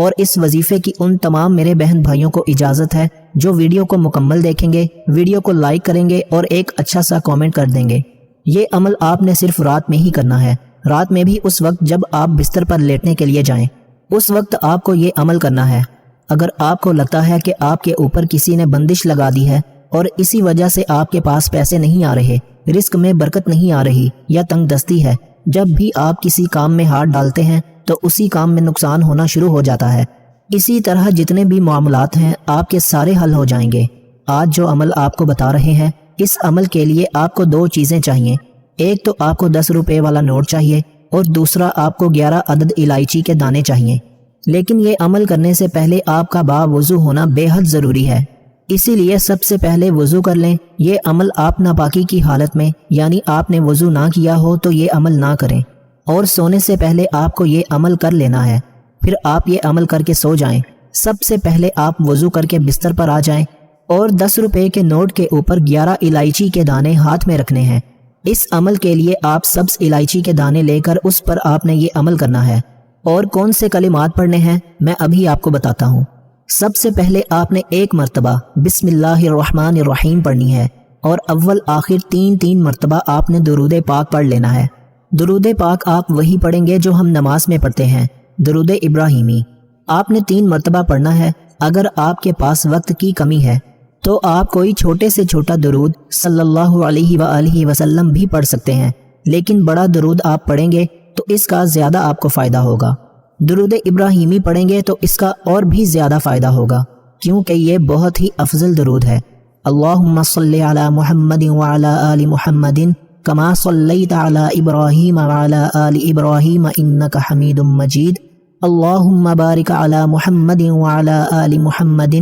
اور اس وظیفے کی ان تمام میرے بہن بھائیوں کو اجازت ہے جو ویڈیو کو مکمل دیکھیں گے، ویڈیو کو لائک کریں گے اور ایک اچھا سا کامنٹ کر دیں گے۔ یہ عمل آپ نے صرف رات میں ہی کرنا ہے، رات میں بھی اس وقت جب آپ بستر پر لیٹنے کے لیے جائیں، اس وقت آپ کو یہ عمل کرنا ہے۔ اگر آپ کو لگتا ہے کہ آپ کے اوپر کسی نے بندش لگا دی ہے اور اسی وجہ سے آپ کے پاس پیسے نہیں آ رہے، رزق میں برکت نہیں آ رہی یا تنگ دستی ہے، جب بھی آپ کسی کام میں ہاتھ ڈالتے ہیں تو اسی کام میں نقصان ہونا شروع ہو جاتا ہے، اسی طرح جتنے بھی معاملات ہیں آپ کے سارے حل ہو جائیں گے۔ آج جو عمل آپ کو بتا رہے ہیں، اس عمل کے لیے آپ کو 2 چیزیں چاہیے۔ ایک تو آپ کو 10 روپے والا نوٹ چاہیے اور دوسرا آپ کو 11 عدد الائچی کے دانے چاہیے۔ لیکن یہ عمل کرنے سے پہلے آپ کا باوضو ہونا بے حد ضروری ہے، اسی لیے سب سے پہلے وضو کر لیں۔ یہ عمل آپ ناپاکی کی حالت میں، یعنی آپ نے وضو نہ کیا ہو تو یہ عمل نہ کریں، اور سونے سے پہلے آپ کو یہ عمل کر لینا ہے۔ پھر آپ یہ عمل کر کے سو جائیں۔ سب سے پہلے آپ وضو کر کے بستر پر آ جائیں اور 10 روپے کے نوٹ کے اوپر 11 الائچی کے دانے ہاتھ میں رکھنے ہیں۔ اس عمل کے لیے آپ سبز الائچی کے دانے لے کر اس پر آپ نے یہ عمل کرنا ہے۔ اور کون سے کلمات پڑھنے ہیں میں ابھی آپ کو بتاتا ہوں۔ سب سے پہلے آپ نے 1 مرتبہ بسم اللہ الرحمن الرحیم پڑھنی ہے، اور اول آخر 3 مرتبہ آپ نے درود پاک پڑھ لینا ہے۔ درود پاک آپ وہی پڑھیں گے جو ہم نماز میں پڑھتے ہیں، درود ابراہیمی۔ آپ نے 3 مرتبہ پڑھنا ہے۔ اگر آپ کے پاس وقت کی کمی ہے تو آپ کوئی چھوٹے سے چھوٹا درود صلی اللہ علیہ وآلہ وسلم بھی پڑھ سکتے ہیں، لیکن بڑا درود آپ پڑھیں گے تو اس کا زیادہ آپ کو فائدہ ہوگا۔ درود ابراہیمی پڑھیں گے تو اس کا اور بھی زیادہ فائدہ ہوگا، کیونکہ یہ بہت ہی افضل درود ہے۔ اللہم صلی علی محمد وعلی آل محمد کما صلیت علی ابراہیم وعلی آل ابراہیم انک حمید مجید۔ اللہم بارک علی محمد وعلی آل محمد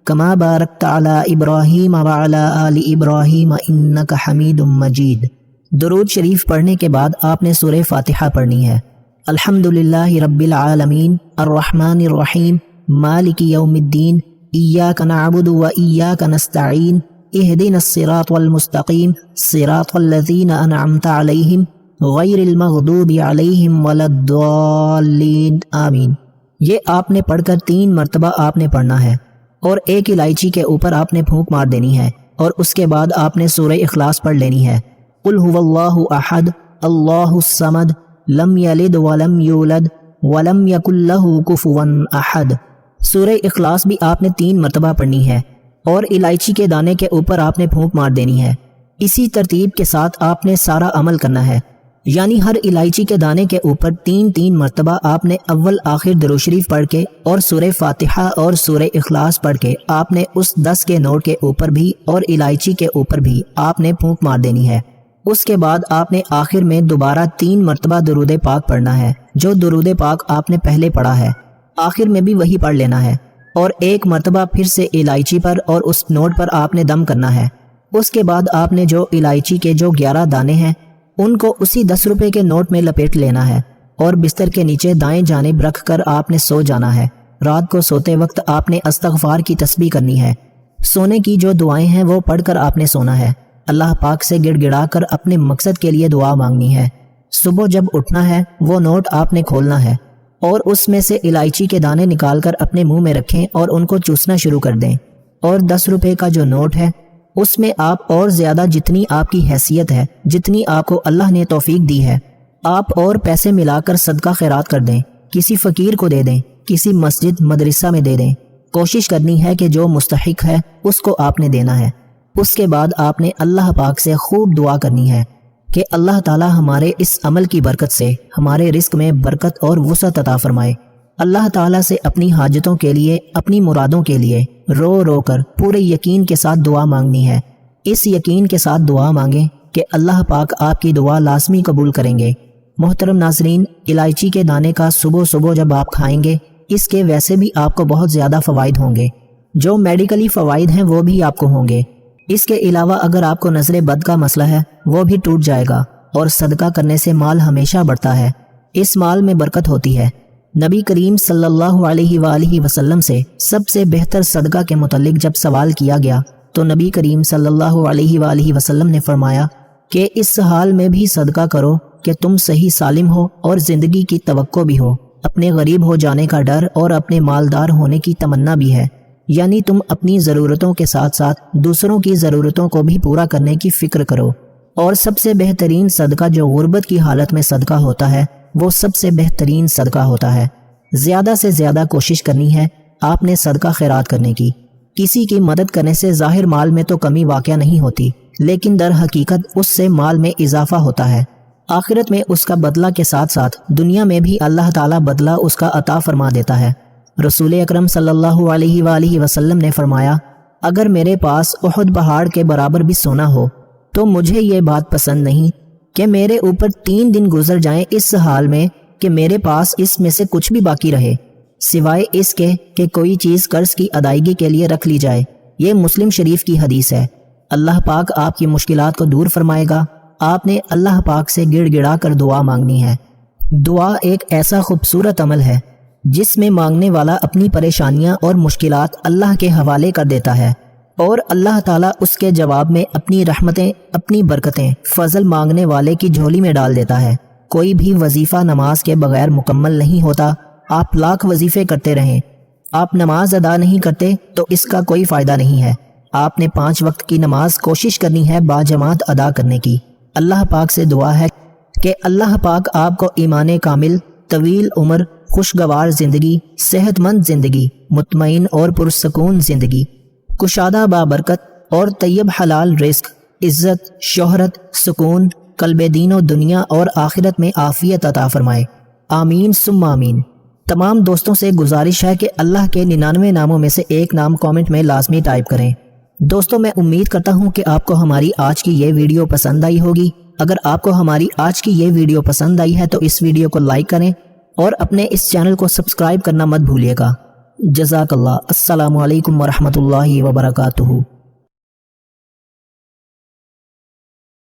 کما بارکت علی ابراہیم وعلی آل ابراہیم انک حمید مجید۔ درود شریف پڑھنے کے بعد آپ نے سورہ فاتحہ پڑھنی ہے۔ الحمدللہ رب العالمین الرحمن الرحیم مالک یوم الدین ایاک نعبد و ایاک نستعین اہدنا الصراط المستقیم صراط الذین انعمت علیہم غیر المغضوب علیہم ولا الضالین آمین۔ یہ آپ نے پڑھ کر 3 مرتبہ آپ نے پڑھنا ہے، اور 1 الائچی کے اوپر آپ نے پھونک مار دینی ہے، اور اس کے بعد آپ نے سورہ اخلاص پڑھ لینی ہے۔ قل هو اللہ احد اللہ الصمد لم یلد ولم یولد ولم یکن لہ کفوا احد۔ سورہ اخلاص بھی آپ نے 3 مرتبہ پڑھنی ہے، اور الائچی کے دانے کے اوپر آپ نے پھونک مار دینی ہے۔ اسی ترتیب کے ساتھ آپ نے سارا عمل کرنا ہے، یعنی ہر الائچی کے دانے کے اوپر 3 مرتبہ آپ نے اول آخر درود شریف پڑھ کے اور سورہ فاتحہ اور سورہ اخلاص پڑھ کے آپ نے اس 10 کے نوٹ کے اوپر بھی اور الائچی کے اوپر بھی آپ نے پھونک مار دینی ہے۔ اس کے بعد آپ نے آخر میں دوبارہ 3 مرتبہ درود پاک پڑھنا ہے، جو درود پاک آپ نے پہلے پڑھا ہے، آخر میں بھی وہی پڑھ لینا ہے، اور 1 مرتبہ پھر سے الائچی پر اور اس نوٹ پر آپ نے دم کرنا ہے۔ اس کے بعد آپ نے جو الائچی کے جو 11 دانے ہیں ان کو اسی 10 روپے کے نوٹ میں لپیٹ لینا ہے، اور بستر کے نیچے دائیں جانب رکھ کر آپ نے سو جانا ہے۔ رات کو سوتے وقت آپ نے استغفار کی تسبیح کرنی ہے۔ سونے کی جو دعائیں ہیں وہ پڑھ کر آپ نے سونا ہے۔ اللہ پاک سے گڑ گڑا کر اپنے مقصد کے لیے دعا مانگنی ہے۔ صبح جب اٹھنا ہے وہ نوٹ آپ نے کھولنا ہے، اور اس میں سے الائچی کے دانے نکال کر اپنے منہ میں رکھیں اور ان کو چوسنا شروع کر دیں، اور 10 روپے کا جو نوٹ ہے اس میں آپ اور زیادہ جتنی آپ کی حیثیت ہے، جتنی آپ کو اللہ نے توفیق دی ہے، آپ اور پیسے ملا کر صدقہ خیرات کر دیں، کسی فقیر کو دے دیں، کسی مسجد مدرسہ میں دے دیں۔ کوشش کرنی ہے کہ جو مستحق ہے اس کو آپ نے دینا ہے۔ اس کے بعد آپ نے اللہ پاک سے خوب دعا کرنی ہے کہ اللہ تعالی ہمارے اس عمل کی برکت سے ہمارے رزق میں برکت اور وسعت عطا فرمائے۔ اللہ تعالیٰ سے اپنی حاجتوں کے لیے، اپنی مرادوں کے لیے رو رو کر پورے یقین کے ساتھ دعا مانگنی ہے۔ اس یقین کے ساتھ دعا مانگیں کہ اللہ پاک آپ کی دعا لازمی قبول کریں گے۔ محترم ناظرین، الائچی کے دانے کا صبح صبح جب آپ کھائیں گے، اس کے ویسے بھی آپ کو بہت زیادہ فوائد ہوں گے، جو میڈیکلی فوائد ہیں وہ بھی آپ کو ہوں گے۔ اس کے علاوہ اگر آپ کو نظر بد کا مسئلہ ہے وہ بھی ٹوٹ جائے گا، اور صدقہ کرنے سے مال ہمیشہ بڑھتا ہے، اس مال میں برکت ہوتی ہے۔ نبی کریم صلی اللہ علیہ وآلہ وسلم سے سب سے بہتر صدقہ کے متعلق جب سوال کیا گیا تو نبی کریم صلی اللہ علیہ وآلہ وسلم نے فرمایا کہ اس حال میں بھی صدقہ کرو کہ تم صحیح سالم ہو اور زندگی کی توقع بھی ہو، اپنے غریب ہو جانے کا ڈر اور اپنے مالدار ہونے کی تمنا بھی ہے، یعنی تم اپنی ضرورتوں کے ساتھ ساتھ دوسروں کی ضرورتوں کو بھی پورا کرنے کی فکر کرو۔ اور سب سے بہترین صدقہ جو غربت کی حالت میں صدقہ ہوتا ہے وہ سب سے بہترین صدقہ ہوتا ہے۔ زیادہ سے زیادہ کوشش کرنی ہے آپ نے صدقہ خیرات کرنے کی۔ کسی کی مدد کرنے سے ظاہر مال میں تو کمی واقع نہیں ہوتی، لیکن در حقیقت اس سے مال میں اضافہ ہوتا ہے۔ آخرت میں اس کا بدلہ کے ساتھ ساتھ دنیا میں بھی اللہ تعالیٰ بدلہ اس کا عطا فرما دیتا ہے۔ رسول اکرم صلی اللہ علیہ وآلہ وسلم نے فرمایا، اگر میرے پاس احد پہاڑ کے برابر بھی سونا ہو تو مجھے یہ بات پسند نہیں کہ میرے اوپر 3 دن گزر جائیں اس حال میں کہ میرے پاس اس میں سے کچھ بھی باقی رہے، سوائے اس کے کہ کوئی چیز قرض کی ادائیگی کے لیے رکھ لی جائے۔ یہ مسلم شریف کی حدیث ہے۔ اللہ پاک آپ کی مشکلات کو دور فرمائے گا۔ آپ نے اللہ پاک سے گڑ گڑا کر دعا مانگنی ہے۔ دعا ایک ایسا خوبصورت عمل ہے جس میں مانگنے والا اپنی پریشانیاں اور مشکلات اللہ کے حوالے کر دیتا ہے، اور اللہ تعالیٰ اس کے جواب میں اپنی رحمتیں، اپنی برکتیں فضل مانگنے والے کی جھولی میں ڈال دیتا ہے۔ کوئی بھی وظیفہ نماز کے بغیر مکمل نہیں ہوتا۔ آپ لاکھ وظیفے کرتے رہیں، آپ نماز ادا نہیں کرتے تو اس کا کوئی فائدہ نہیں ہے۔ آپ نے 5 وقت کی نماز کوشش کرنی ہے باجماعت ادا کرنے کی۔ اللہ پاک سے دعا ہے کہ اللہ پاک آپ کو ایمان کامل، طویل عمر، خوشگوار زندگی، صحت مند زندگی، مطمئن اور پرسکون زندگی، کشادہ بابرکت اور طیب حلال رزق، عزت، شہرت، سکون، قلب دین و دنیا اور آخرت میں عافیت عطا فرمائے۔ آمین ثم آمین۔ تمام دوستوں سے گزارش ہے کہ اللہ کے 99 ناموں میں سے ایک نام کامنٹ میں لازمی ٹائپ کریں۔ دوستوں میں امید کرتا ہوں کہ آپ کو ہماری آج کی یہ ویڈیو پسند آئی ہوگی۔ اگر آپ کو ہماری آج کی یہ ویڈیو پسند آئی ہے تو اس ویڈیو کو لائک کریں اور اپنے اس چینل کو سبسکرائب کرنا مت بھولیے گا۔ جزاک اللہ۔ السلام علیکم ورحمۃ اللہ وبرکاتہ۔